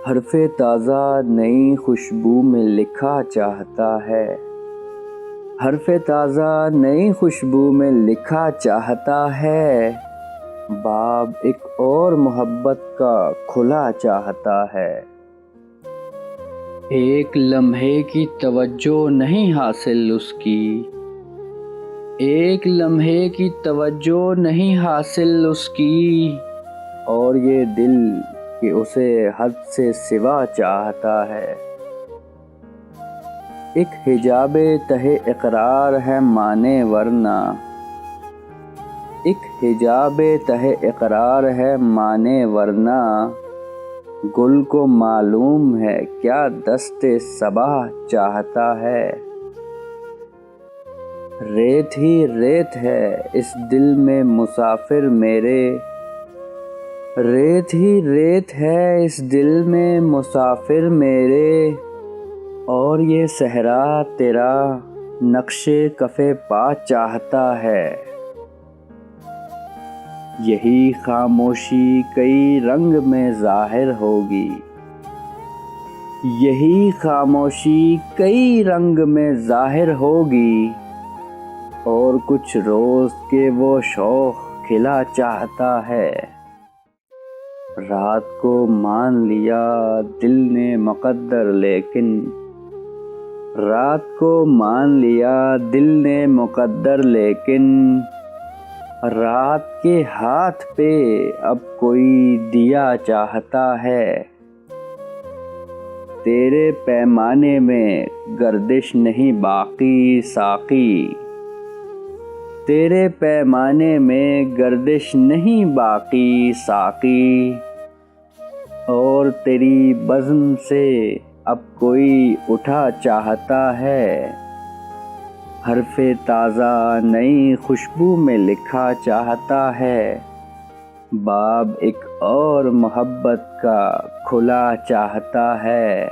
حرف تازہ نئی خوشبو میں لکھا چاہتا ہے، حرف تازہ نئی خوشبو میں لکھا چاہتا ہے، باب ایک اور محبت کا کھلا چاہتا ہے۔ ایک لمحے کی توجہ نہیں حاصل اس کی، ایک لمحے کی توجہ نہیں حاصل اس کی، اور یہ دل کہ اسے حد سے سوا چاہتا ہے۔ ایک حجاب تہ اقرار ہے مانے ورنہ، ایک حجاب تہ اقرار ہے مانے ورنہ، گل کو معلوم ہے کیا دست صبا چاہتا ہے۔ ریت ہی ریت ہے اس دل میں مسافر میرے، ریت ہی ریت ہے اس دل میں مسافر میرے، اور یہ صحرا تیرا نقش کف پا چاہتا ہے۔ یہی خاموشی کئی رنگ میں ظاہر ہوگی، یہی خاموشی کئی رنگ میں ظاہر ہوگی، اور کچھ روز کے وہ شوق کھلا چاہتا ہے۔ رات کو مان لیا دل نے مقدر لیکن، رات کو مان لیا دل نے مقدر لیکن، رات کے ہاتھ پہ اب کوئی دیا چاہتا ہے۔ تیرے پیمانے میں گردش نہیں باقی ساقی، تیرے پیمانے میں گردش نہیں باقی ساقی، اور تیری بزم سے اب کوئی اٹھا چاہتا ہے۔ حرف تازہ نئی خوشبو میں لکھا چاہتا ہے، باب ایک اور محبت کا کھلا چاہتا ہے۔